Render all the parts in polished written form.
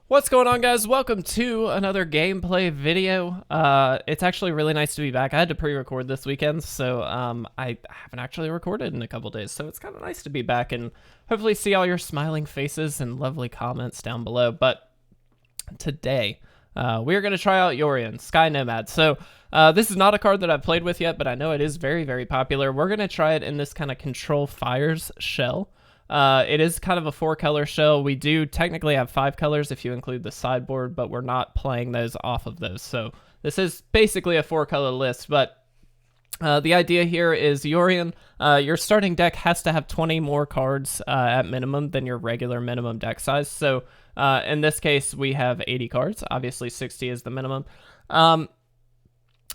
What's going on, guys? Welcome to another gameplay video. It's actually really nice to be back. I had to pre-record this weekend, so I haven't actually recorded in a couple days, so it's kind of nice to be back and hopefully see all your smiling faces and lovely comments down below. But today, we're going to try out Yorion, Sky Nomad. So this is not a card that I've played with yet, but I know it is very, very popular. We're going to try it in this kind of Control Fires shell. It is kind of a 4-color shell. We do technically have 5 colors if you include the sideboard, but we're not playing those off of those. So this is basically a 4-color list, but the idea here is Yorion, your starting deck has to have 20 more cards at minimum than your regular minimum deck size. So in this case, we have 80 cards. Obviously, 60 is the minimum.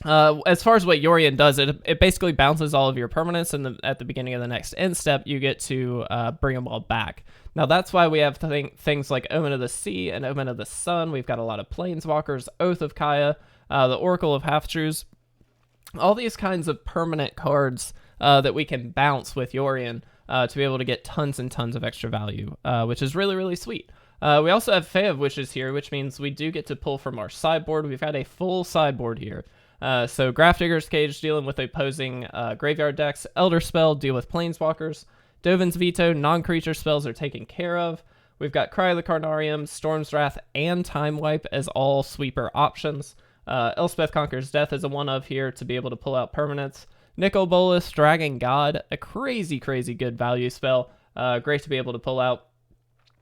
As far as what Yorion does, it basically bounces all of your permanents, and at the beginning of the next end step, you get to bring them all back. Now, that's why we have things like Omen of the Sea and Omen of the Sun. We've got a lot of Planeswalkers, Oath of Kaya, the Oracle of Half-Truths, all these kinds of permanent cards that we can bounce with Yorion to be able to get tons and tons of extra value, which is really, really sweet. We also have Fae of Wishes here, which means we do get to pull from our sideboard. We've got a full sideboard here. So Grafdigger's Cage dealing with opposing graveyard decks. Elder Spell deal with Planeswalkers. Dovin's Veto, non-creature spells are taken care of. We've got Cry of the Carnarium, Storm's Wrath, and Time Wipe as all sweeper options. Elspeth Conquers Death is a one-of here to be able to pull out permanents. Nicol Bolas, Dragon God, a crazy, crazy good value spell. Great to be able to pull out.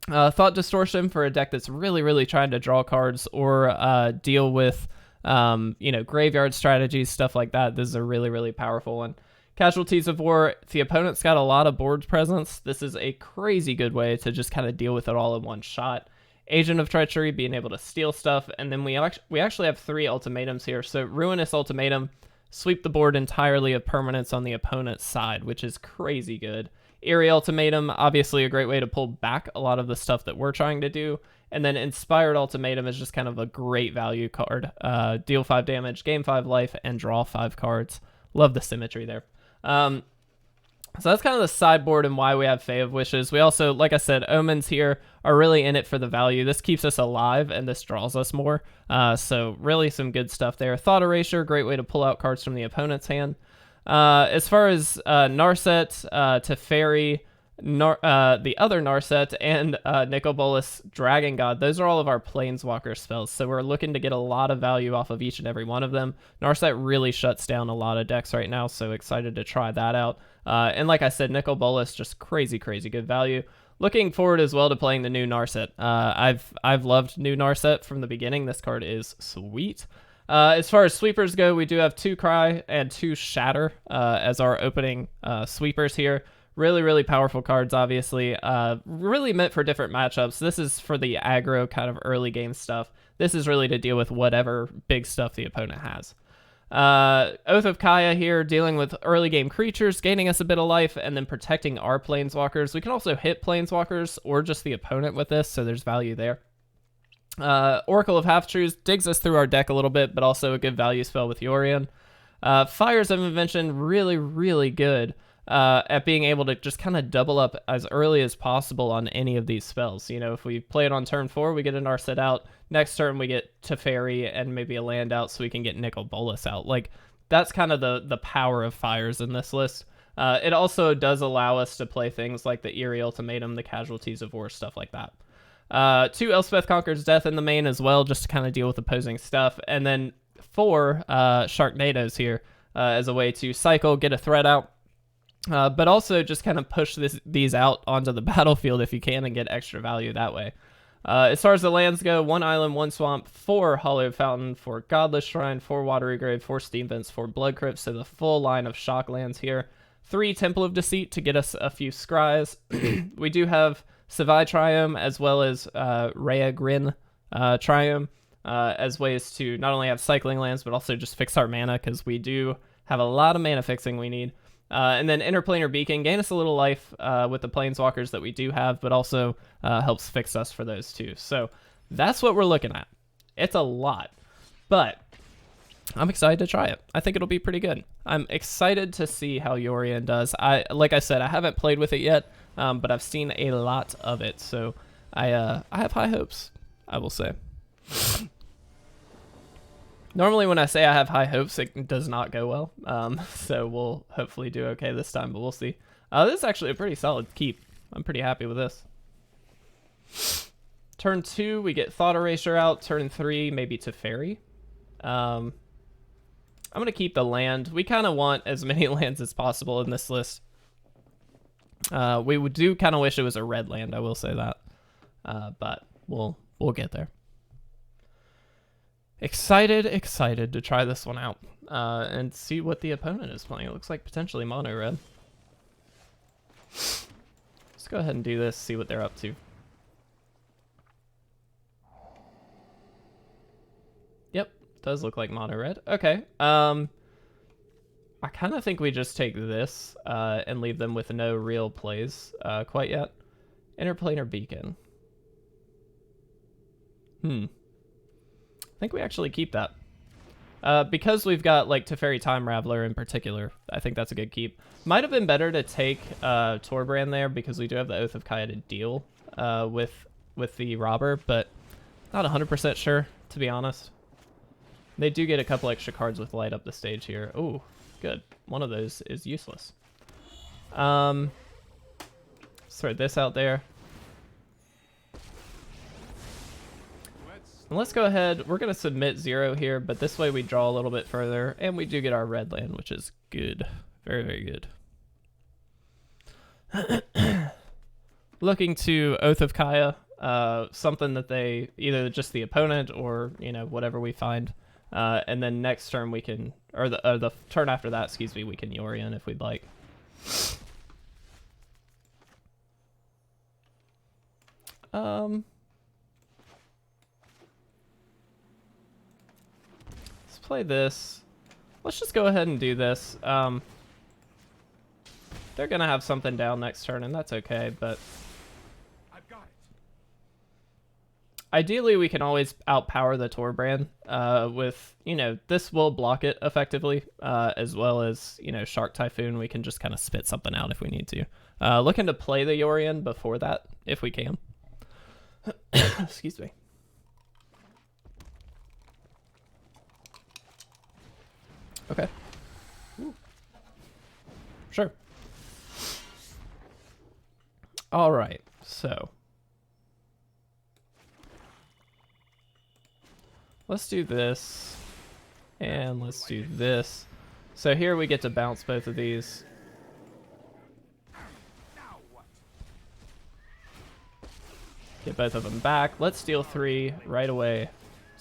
Thought Distortion for a deck that's really, really trying to draw cards or deal with graveyard strategies, stuff like that. This is a really, really powerful one. Casualties of War, if the opponent's got a lot of board presence, this is a crazy good way to just kind of deal with it all in one shot. Agent of Treachery, being able to steal stuff, and then we actually have 3 ultimatums here. So Ruinous Ultimatum, sweep the board entirely of permanents on the opponent's side, which is crazy good. Eerie Ultimatum, obviously a great way to pull back a lot of the stuff that we're trying to do. And then Inspired Ultimatum is just kind of a great value card. Deal 5 damage, gain 5 life, and draw 5 cards. Love the symmetry there. So that's kind of the sideboard and why we have Fae of Wishes. We also, like I said, Omens here are really in it for the value. This keeps us alive, and this draws us more. So really some good stuff there. Thought Erasure, great way to pull out cards from the opponent's hand. As far as Narset, Teferi, the other Narset, and Nicol Bolas, Dragon God, those are all of our Planeswalker spells, so we're looking to get a lot of value off of each and every one of them. Narset really shuts down a lot of decks right now, so excited to try that out. And like I said, Nicol Bolas, just crazy, crazy good value. Looking forward as well to playing the new Narset. I've loved new Narset from the beginning. This card is sweet. As far as sweepers go, we do have 2 Cry and 2 Shatter as our opening sweepers here. Really, really powerful cards, obviously. Really meant for different matchups. This is for the aggro kind of early game stuff. This is really to deal with whatever big stuff the opponent has. Oath of Kaya here, dealing with early game creatures, gaining us a bit of life, and then protecting our Planeswalkers. We can also hit Planeswalkers or just the opponent with this, so there's value there. Oracle of Half-Truths digs us through our deck a little bit, but also a good value spell with Yorion. Fires of Invention, really, really good. At being able to just kind of double up as early as possible on any of these spells. You know, if we play it on turn 4, we get a Narset out. Next turn, we get Teferi and maybe a land out so we can get Nicol Bolas out. Like, that's kind of the power of Fires in this list. It also does allow us to play things like the Eerie Ultimatum, the Casualties of War, stuff like that. 2 Elspeth Conquers Death in the main as well, just to kind of deal with opposing stuff. And then 4 Sharknadoes here as a way to cycle, get a threat out. But also just kind of push these out onto the battlefield if you can and get extra value that way. As far as the lands go, 1 island, 1 swamp, 4 Hallowed Fountain, 4 Godless Shrine, 4 Watery Grave, 4 Steam Vents, 4 Blood Crypt, so the full line of shock lands here. 3 Temple of Deceit to get us a few scries. We do have Savai Triome as well as Rhea Grin Triome as ways to not only have cycling lands but also just fix our mana, because we do have a lot of mana fixing we need. And then Interplanar Beacon, gain us a little life with the Planeswalkers that we do have, but also helps fix us for those too. So that's what we're looking at. It's a lot, but I'm excited to try it. I think it'll be pretty good. I'm excited to see how Yorion does. Like I said, I haven't played with it yet, but I've seen a lot of it, so I have high hopes. I will say. Normally when I say I have high hopes, it does not go well. So we'll hopefully do okay this time, but we'll see. This is actually a pretty solid keep. I'm pretty happy with this. Turn 2, we get Thought Erasure out. Turn 3, maybe Teferi. I'm going to keep the land. We kind of want as many lands as possible in this list. We do kind of wish it was a red land, I will say that. But we'll get there. Excited to try this one out and see what the opponent is playing. It looks like potentially mono red. Let's go ahead and do this, see what they're up to. Yep, does look like mono red. Okay. I kind of think we just take this and leave them with no real plays quite yet. Interplanar Beacon. I think we actually keep that. Because we've got like Teferi Time Raveler in particular, I think that's a good keep. Might have been better to take Torbrand there because we do have the Oath of Kaya to deal with the Robber, but not 100% sure, to be honest. They do get a couple extra cards with light up the stage here. Oh, good. One of those is useless. Let's throw this out there. And let's go ahead. We're going to submit 0 here, but this way we draw a little bit further, and we do get our red land, which is good. Very, very good. Looking to Oath of Kaya, something that they, either just the opponent or, you know, whatever we find. And then next turn we can, or the turn after that, excuse me, we can Yorion if we'd like. Play this. Let's just go ahead and do this. They're gonna have something down next turn, and that's okay, but I've got it. Ideally we can always outpower the Torbrand with, you know, this will block it effectively, as well as, you know, Shark Typhoon. We can just kind of spit something out if we need to. Looking to play the Yorion before that if we can. Excuse me. Okay. Ooh. Sure. All right. So let's do this and let's do this. So here we get to bounce both of these. Get both of them back. Let's deal 3 right away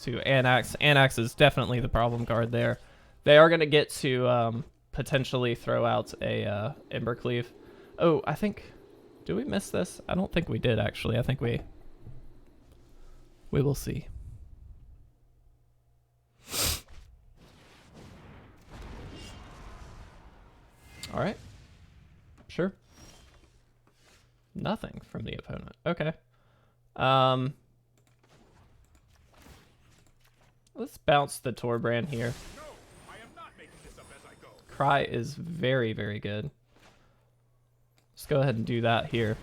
to Anax. Anax is definitely the problem card there. They are going to get to potentially throw out a Embercleave. Oh, I think... Did we miss this? I don't think we did, actually. I think we will see. All right. Sure. Nothing from the opponent. Okay. Let's bounce the Torbrand here. Cry is very, very good. Let's go ahead and do that here.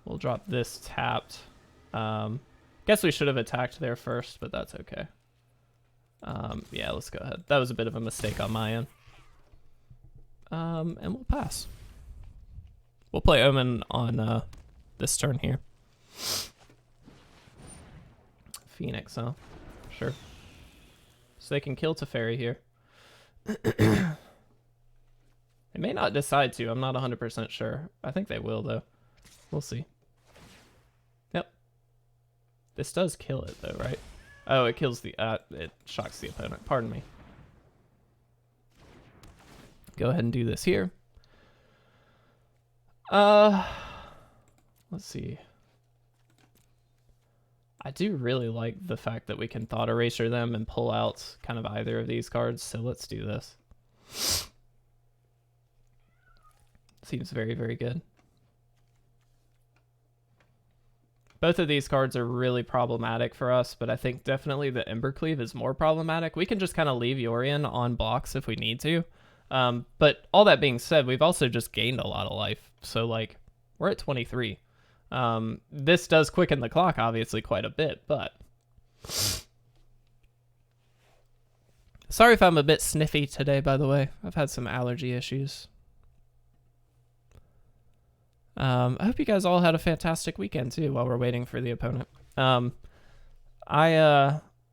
We'll drop this tapped. Guess we should have attacked there first, but that's okay. Yeah, let's go ahead. That was a bit of a mistake on my end. And we'll pass. We'll play Omen on this turn here. Phoenix, huh? Sure. So they can kill Teferi here. They may not decide to. I'm not 100% sure. I think they will, though. We'll see. Yep. This does kill it, though, right? Oh, it kills the... it shocks the opponent. Pardon me. Go ahead and do this here. Let's see. I do really like the fact that we can Thought Erasure them and pull out kind of either of these cards, so let's do this. Seems very, very good. Both of these cards are really problematic for us, but I think definitely the Embercleave is more problematic. We can just kind of leave Yorion on blocks if we need to. But all that being said, we've also just gained a lot of life. So, like, we're at 23. This does quicken the clock, obviously, quite a bit, but... Sorry if I'm a bit sniffy today, by the way. I've had some allergy issues. I hope you guys all had a fantastic weekend, too, while we're waiting for the opponent. I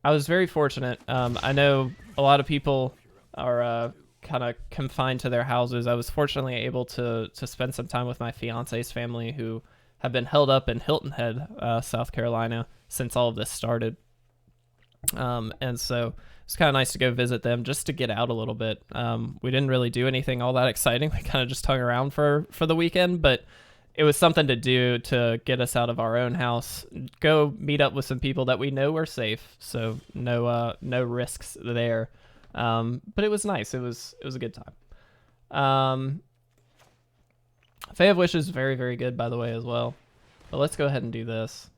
was very fortunate. I know a lot of people are kind of confined to their houses. I was fortunately able to spend some time with my fiance's family, who have been held up in Hilton Head, South Carolina, since all of this started. And so it's kind of nice to go visit them just to get out a little bit. We didn't really do anything all that exciting. We kind of just hung around for the weekend, but it was something to do to get us out of our own house, go meet up with some people that we know are safe. So no risks there. But it was nice. It was a good time. Fae of Wishes is very, very good, by the way, as well. But let's go ahead and do this.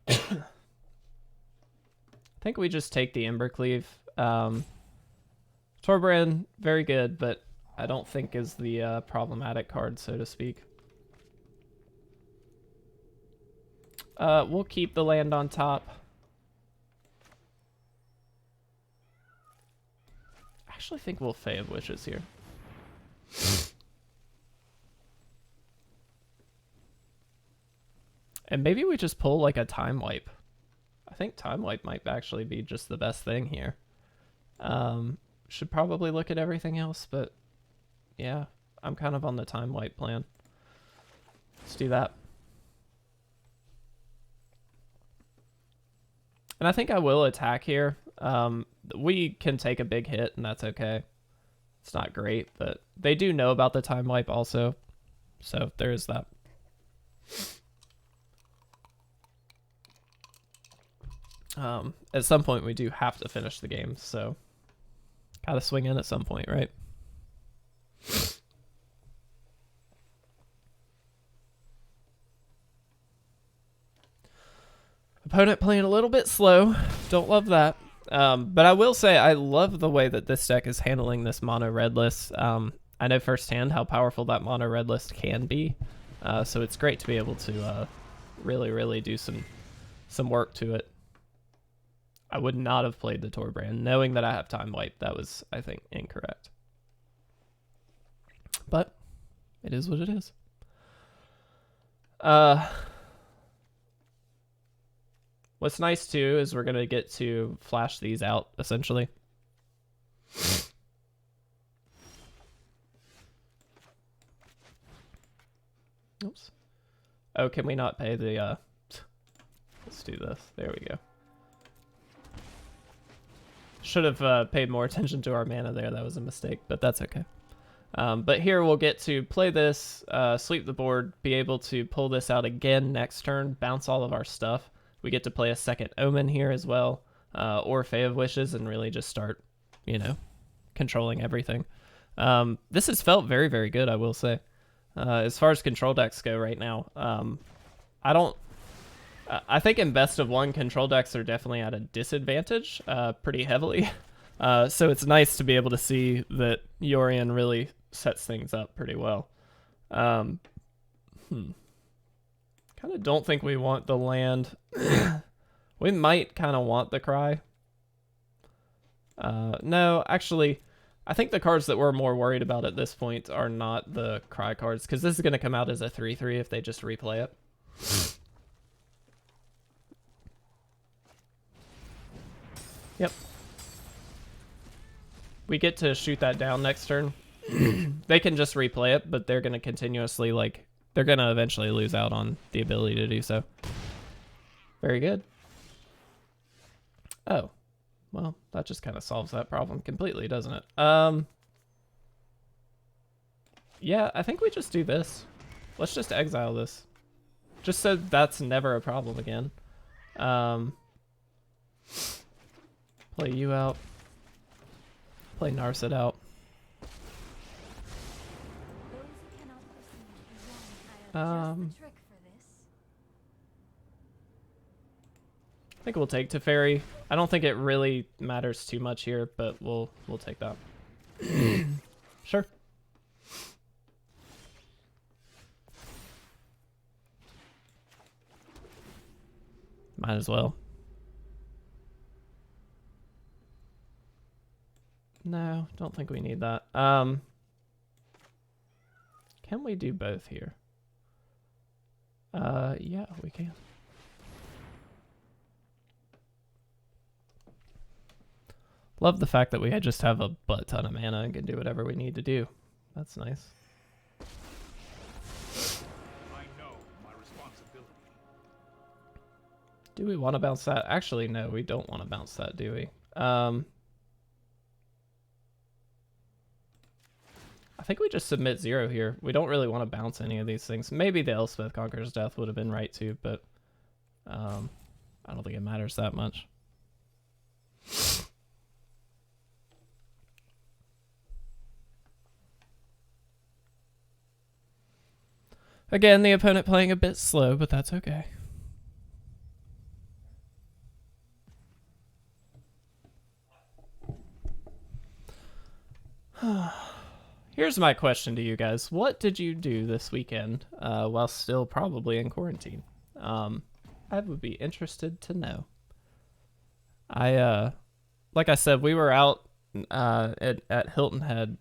I think we just take the Embercleave. Torbrand, very good, but I don't think is the problematic card, so to speak. We'll keep the land on top. I actually think we'll Fae of Wishes here. And maybe we just pull like a Time Wipe. I think Time Wipe might actually be just the best thing here. Should probably look at everything else, but yeah, I'm kind of on the Time Wipe plan. Let's do that. And I think I will attack here. We can take a big hit, and that's okay. It's not great, but they do know about the Time Wipe also. So there is that. At some point, we do have to finish the game, so gotta swing in at some point, right? Opponent playing a little bit slow. Don't love that. But I will say I love the way that this deck is handling this mono red list. I know firsthand how powerful that mono red list can be. So it's great to be able to really, really do some work to it. I would not have played the Torbrand knowing that I have Time Wipe. That was, I think, incorrect. But it is what it is. What's nice too is we're going to get to flash these out essentially. Oops. Oh, can we not pay the let's do this. There we go. Should have paid more attention to our mana there. That was a mistake, but that's okay. But here we'll get to play this, sweep the board, be able to pull this out again next turn, bounce all of our stuff. We get to play a second Omen here as well, or Fae of Wishes, and really just start, you know, controlling everything. This has felt very, very good, I will say. As far as control decks go right now, I think in best of one, control decks are definitely at a disadvantage pretty heavily. So it's nice to be able to see that Yorion really sets things up pretty well. Kind of don't think we want the land. We might kind of want the Cry. No, actually, I think the cards that we're more worried about at this point are not the Cry cards, because this is going to come out as a 3/3 if they just replay it. Yep. We get to shoot that down next turn. They can just replay it, but they're going to continuously, like, they're going to eventually lose out on the ability to do so. Very good. Oh. Well, that just kind of solves that problem completely, doesn't it? Yeah, I think we just do this. Let's just exile this. Just so that's never a problem again. Play you out. Play Narset out. I think we'll take Teferi. I don't think it really matters too much here, but we'll take that. Sure. Might as well. No, don't think we need that. Can we do both here? Yeah, we can. Love the fact that we just have a butt ton of mana and can do whatever we need to do. That's nice. I know my responsibility. Do we want to bounce that? Actually, no, we don't want to bounce that, do we? I think we just submit 0 here. We don't really want to bounce any of these things. Maybe the Elspeth Conqueror's Death would have been right too, but I don't think it matters that much. Again, the opponent playing a bit slow, but that's okay. Here's my question to you guys. What did you do this weekend while still probably in quarantine? I would be interested to know. Like I said, we were out at Hilton Head.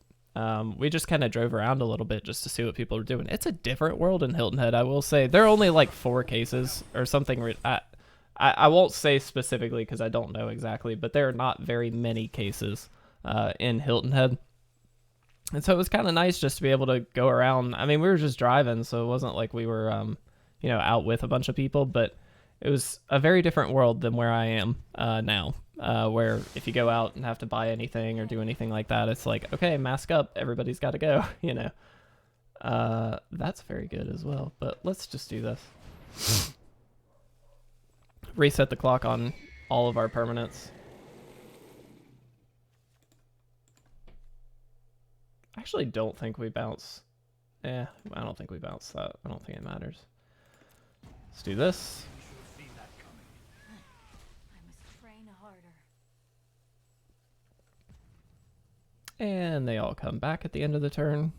We just kind of drove around a little bit just to see what people are doing. It's a different world in Hilton Head, I will say. There are only like 4 cases or something. I won't say specifically because I don't know exactly, but there are not very many cases in Hilton Head. And so it was kind of nice just to be able to go around. I mean, we were just driving, so it wasn't like we were, out with a bunch of people, but it was a very different world than where I am now, where if you go out and have to buy anything or do anything like that, it's like, okay, mask up, everybody's got to go, That's very good as well, but let's just do this. Reset the clock on all of our permanents. I actually don't think we bounce. I don't think we bounce that. I don't think it matters. Let's do this. I must train harder. And they all come back at the end of the turn.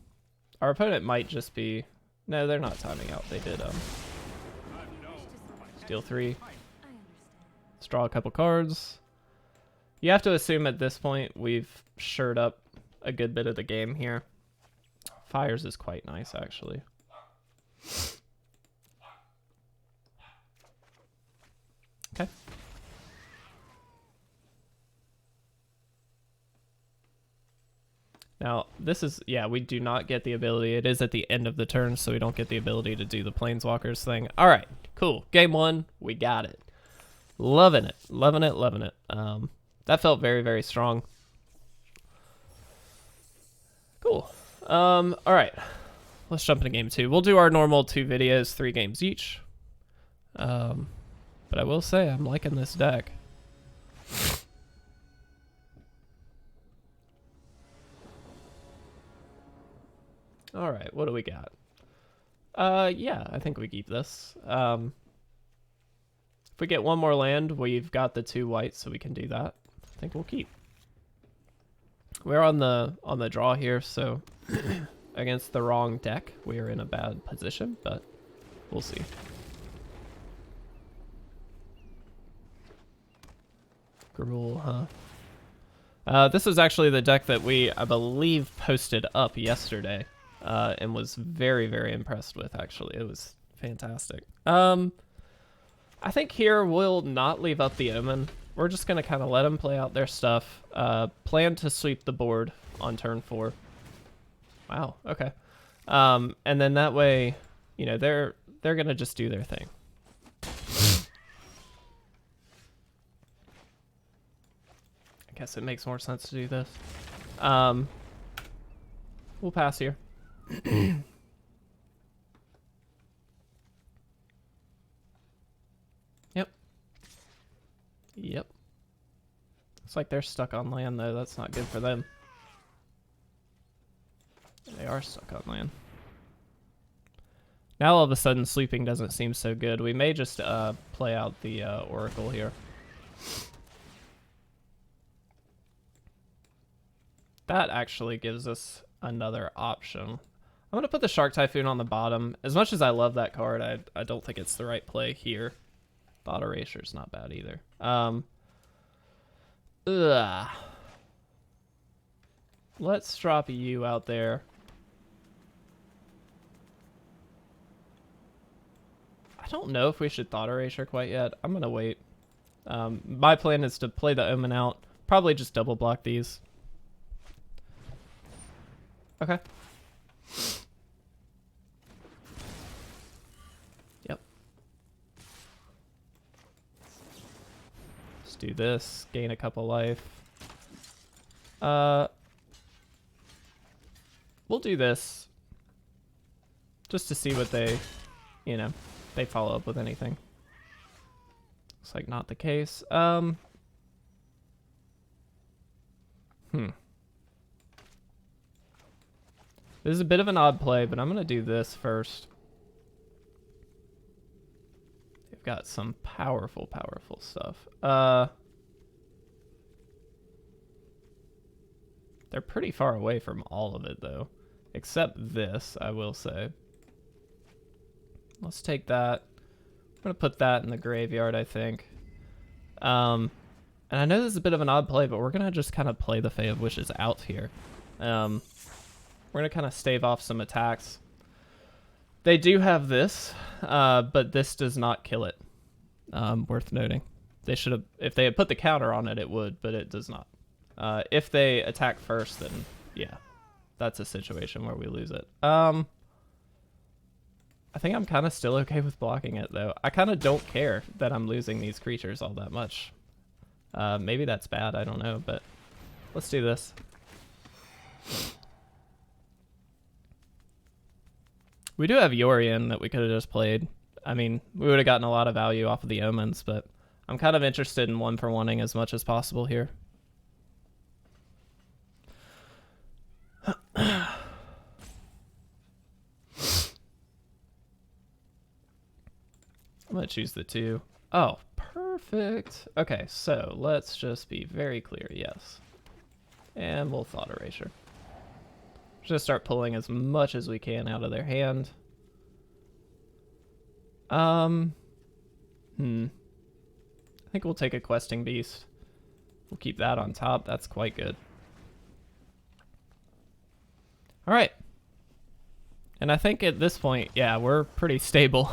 Our opponent might just be... No, they're not timing out. They did steal 3. Let's draw a couple cards. You have to assume at this point we've shored up a good bit of the game here. Fires is quite nice, actually. Okay. Now, this is, we do not get the ability. It is at the end of the turn, so we don't get the ability to do the Planeswalkers thing. All right, cool. Game 1, we got it. Loving it, loving it, loving it. That felt very, very strong. Cool. All right, let's jump into game 2. We'll do our normal 2 videos, 3 games each. But I will say I'm liking this deck. All right, what do we got? Yeah, I think we keep this. If we get 1 more land, we've got the 2 whites, so we can do that. I think we'll keep. We're on the draw here, so against the wrong deck, we are in a bad position, but we'll see. Gruul, huh? This is actually the deck that I believe, posted up yesterday, and was very, very impressed with, actually. It was fantastic. I think here we'll not leave up the Omen. We're just going to kind of let them play out their stuff. Plan to sweep the board on turn 4. Wow, okay. And then that way, they're going to just do their thing. I guess it makes more sense to do this. We'll pass here. Yep. Looks like they're stuck on land, though. That's not good for them. They are stuck on land. Now all of a sudden sleeping doesn't seem so good. We may just play out the Oracle here. that actually gives us another option. I'm going to put the Shark Typhoon on the bottom. As much as I love that card, I don't think it's the right play here. Thought Erasure is not bad either. Let's drop you out there. I don't know if we should Thought Erasure quite yet. I'm going to wait. My plan is to play the Omen out. Probably just double block these. Okay. Yep. Let's do this. Gain a couple life. We'll do this. Just to see what they, you know, they follow up with anything. Looks like not the case. This is a bit of an odd play, but I'm going to do this first. They've got some powerful, powerful stuff. They're pretty far away from all of it, though. Except this, I will say. Let's take that. I'm going to put that in the graveyard, I think. And I know this is a bit of an odd play, but we're going to just kind of play the Fae of Wishes out here. We're going to kind of stave off some attacks. They do have this, but this does not kill it. Worth noting. They should have, if they had put the counter on it, it would, but it does not. If they attack first, then yeah, that's a situation where we lose it. I think I'm kind of still okay with blocking it, though. I kind of don't care that I'm losing these creatures all that much. Maybe that's bad, I don't know, but let's do this. We do have Yorion that we could have just played. I mean, we would have gotten a lot of value off of the Omens, but I'm kind of interested in one-for-oneing as much as possible here. I'm going to choose the 2. Oh, perfect. Okay, so let's just be very clear. Yes. And we'll Thought Erasure. Just start pulling as much as we can out of their hand. I think we'll take a Questing Beast. We'll keep that on top. That's quite good. All right. And I think at this point, yeah, we're pretty stable.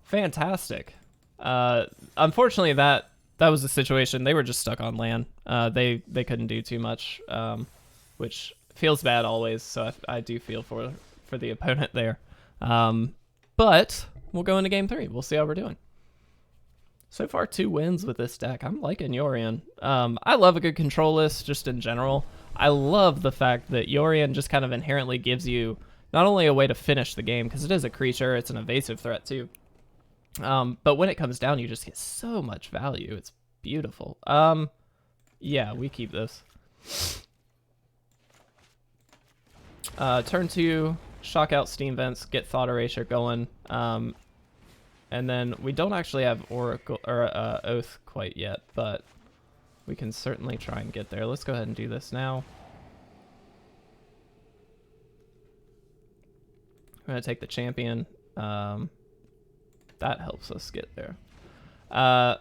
Fantastic. Unfortunately, that was the situation. They were just stuck on land. They couldn't do too much, which feels bad always. So I do feel for the opponent there. But we'll go into game 3. We'll see how we're doing. So far, 2 wins with this deck. I'm liking Yorion. I love a good control list just in general. I love the fact that Yorion just kind of inherently gives you not only a way to finish the game, because it is a creature, it's an evasive threat too. But when it comes down, you just get so much value. It's beautiful. Yeah, we keep this. Turn 2, shock out Steam Vents, get Thought Erasure going. And then we don't actually have Oracle or Oath quite yet, but we can certainly try and get there. Let's go ahead and do this now. I'm going to take the champion. That helps us get there.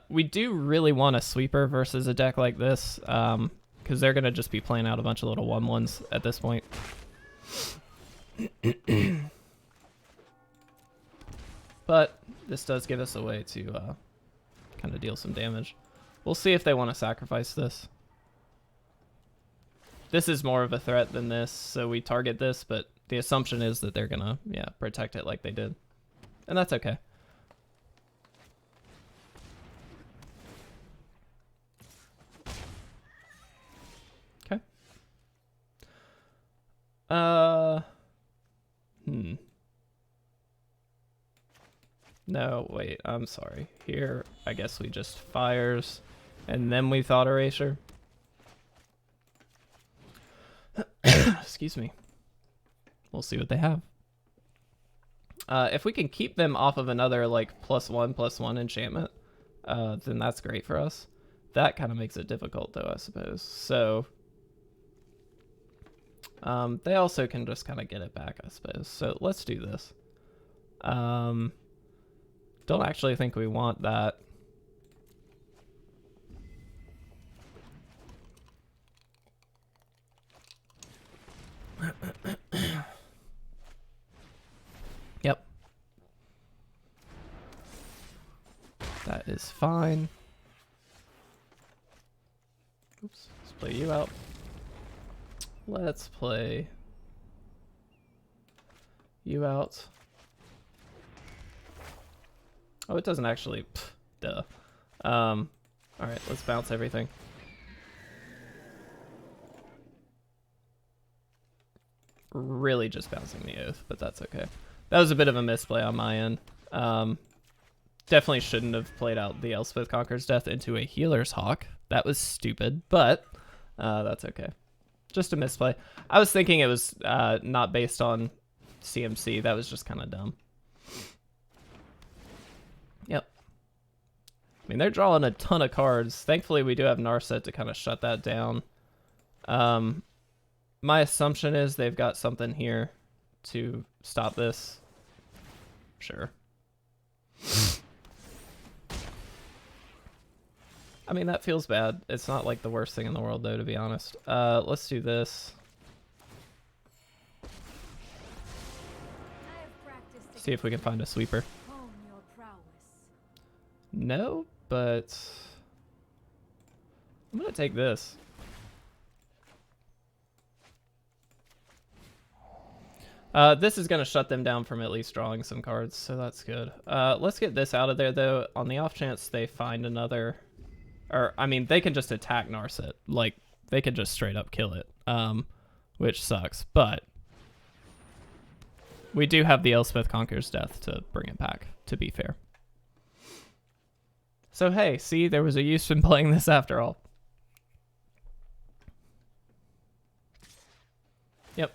We do really want a sweeper versus a deck like this, because they're going to just be playing out a bunch of little 1/1s at this point. But this does give us a way to kind of deal some damage. We'll see if they want to sacrifice this. This is more of a threat than this, so we target this, but the assumption is that they're going to, yeah, protect it like they did. And that's okay. Okay. No, wait, I'm sorry. Here, I guess we just fires, and then we Thought Erasure. Excuse me. We'll see what they have. If we can keep them off of another, like, +1/+1 enchantment, then that's great for us. That kind of makes it difficult, though, I suppose. So, They also can just kind of get it back, I suppose. So let's do this. Don't actually think we want that. Yep. That is fine. Oops, let's play you out. Let's play you out. Oh, it doesn't actually. Duh. All right, let's bounce everything. Really just bouncing the Oath, but that's okay. That was a bit of a misplay on my end. Definitely shouldn't have played out the Elspeth Conqueror's Death into a Healer's Hawk. That was stupid, but that's okay. Just a misplay. I was thinking it was not based on CMC. That was just kind of dumb. Yep. I mean, they're drawing a ton of cards. Thankfully, we do have Narset to kind of shut that down. My assumption is they've got something here to stop this. Sure. I mean, that feels bad. It's not like the worst thing in the world, though, to be honest. Let's do this. See if we can find a sweeper. No, but I'm going to take this. This is going to shut them down from at least drawing some cards, so that's good. Let's get this out of there, though. On the off chance they find another... Or, I mean, they can just attack Narset. Like, they could just straight up kill it, which sucks. But we do have the Elspeth Conqueror's Death to bring it back, to be fair. So, hey, see, there was a use in playing this after all. Yep.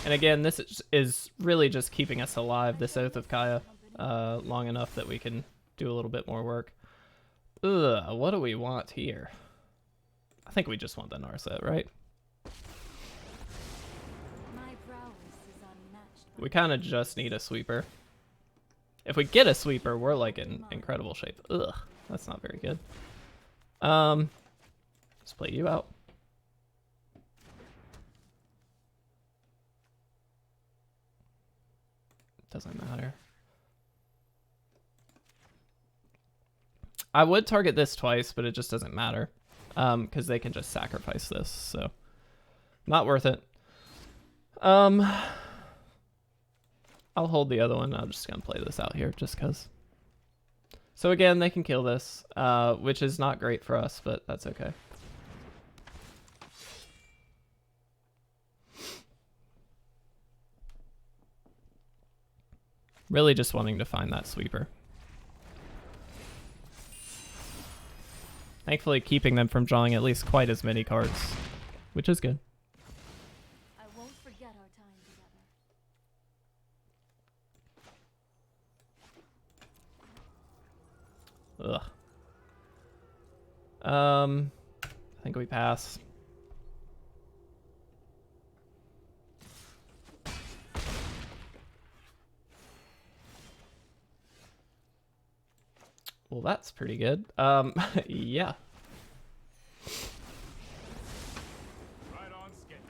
And again, this is really just keeping us alive, this Oath of Kaya, long enough that we can do a little bit more work. Ugh, what do we want here? I think we just want the Narset, right? We kind of just need a sweeper. If we get a sweeper, we're like in incredible shape. Ugh, that's not very good. Let's play you out. Doesn't matter. I would target this twice, but it just doesn't matter because they can just sacrifice this, so not worth it. I'll hold the other one. I'm just gonna play this out here just because. So again, they can kill this, which is not great for us, but that's okay. Really just wanting to find that sweeper. Thankfully, keeping them from drawing at least quite as many cards, which is good. I won't forget our time together. Ugh. I think we pass. Well, that's pretty good. Yeah. Right on schedule.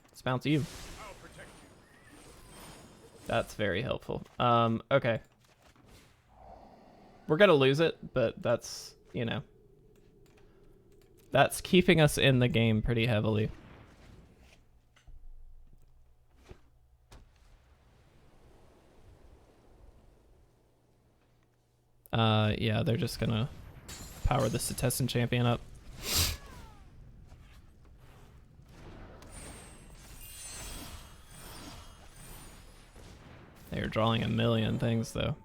Let's bounce you. I'll protect you. That's very helpful. Okay. We're gonna lose it, but that's, you know, that's keeping us in the game pretty heavily. Yeah, they're just gonna power the Setessan champion up. They're drawing a million things, though.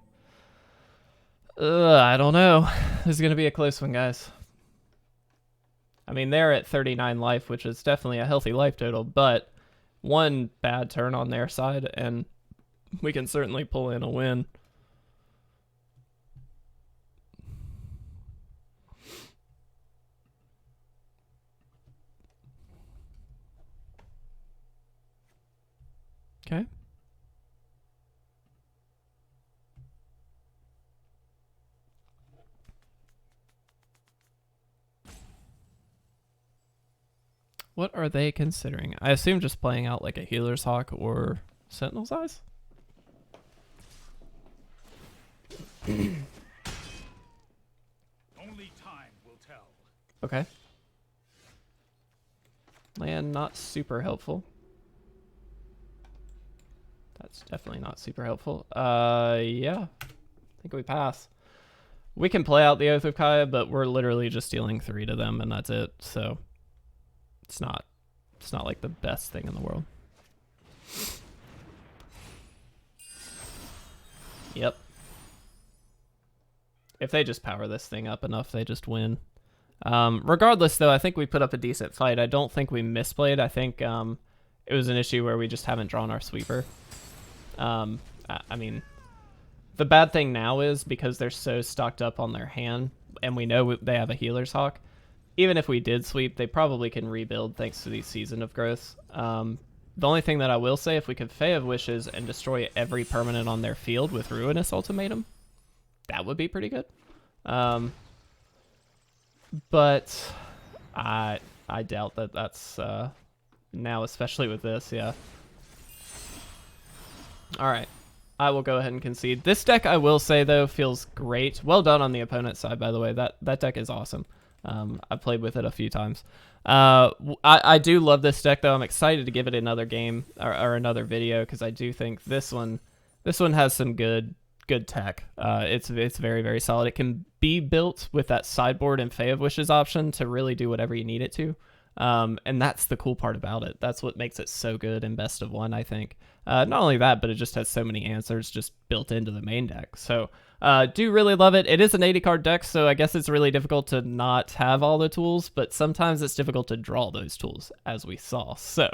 I don't know. This is gonna be a close one, guys. I mean, they're at 39 life, which is definitely a healthy life total, but one bad turn on their side, and we can certainly pull in a win. What are they considering? I assume just playing out like a Healer's Hawk or Sentinel's Eyes? Only time will tell. Okay. Land not super helpful. That's definitely not super helpful. Yeah. I think we pass. We can play out the Oath of Kaya, but we're literally just dealing 3 to them and that's it. So it's not like the best thing in the world. Yep. If they just power this thing up enough, they just win. Regardless, though, I think we put up a decent fight. I don't think we misplayed. I think it was an issue where we just haven't drawn our sweeper. I mean, the bad thing now is because they're so stocked up on their hand, and we know they have a Healer's Hawk, even if we did sweep, they probably can rebuild thanks to the Season of Growth. The only thing that I will say, if we could Fae of Wishes and destroy every permanent on their field with Ruinous Ultimatum, that would be pretty good. But I doubt that that's now, especially with this, yeah. All right, I will go ahead and concede. This deck, I will say, though, feels great. Well done on the opponent's side, by the way. That deck is awesome. I've played with it a few times. I do love this deck, though. I'm excited to give it another game or another video because I do think this one has some good tech. It's very, very solid. It can be built with that sideboard and Fae of Wishes option to really do whatever you need it to. And that's the cool part about it. That's what makes it so good in best of one, I think. Not only that, but it just has so many answers just built into the main deck. So do really love it. It is an 80 card deck, so I guess it's really difficult to not have all the tools, but sometimes it's difficult to draw those tools, as we saw. So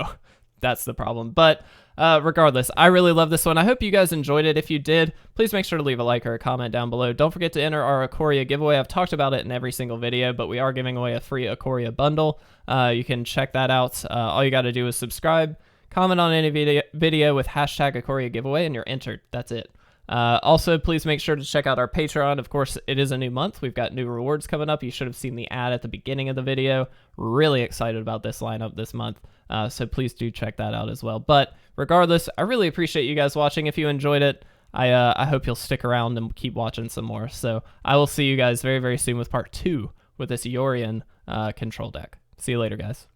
that's the problem. But regardless, I really love this one. I hope you guys enjoyed it. If you did, please make sure to leave a like or a comment down below. Don't forget to enter our Ikoria giveaway. I've talked about it in every single video, but we are giving away a free Ikoria bundle. You can check that out. All you got to do is subscribe, comment on any video with hashtag Ikoria giveaway, and you're entered. That's it. Also, please make sure to check out our Patreon. Of course, it is a new month. We've got new rewards coming up. You should have seen the ad at the beginning of the video. Really excited about this lineup this month. So please do check that out as well. But regardless, I really appreciate you guys watching. If you enjoyed it, I hope you'll stick around and keep watching some more. So I will see you guys very, very soon with part 2 with this Yorion control deck. See you later, guys.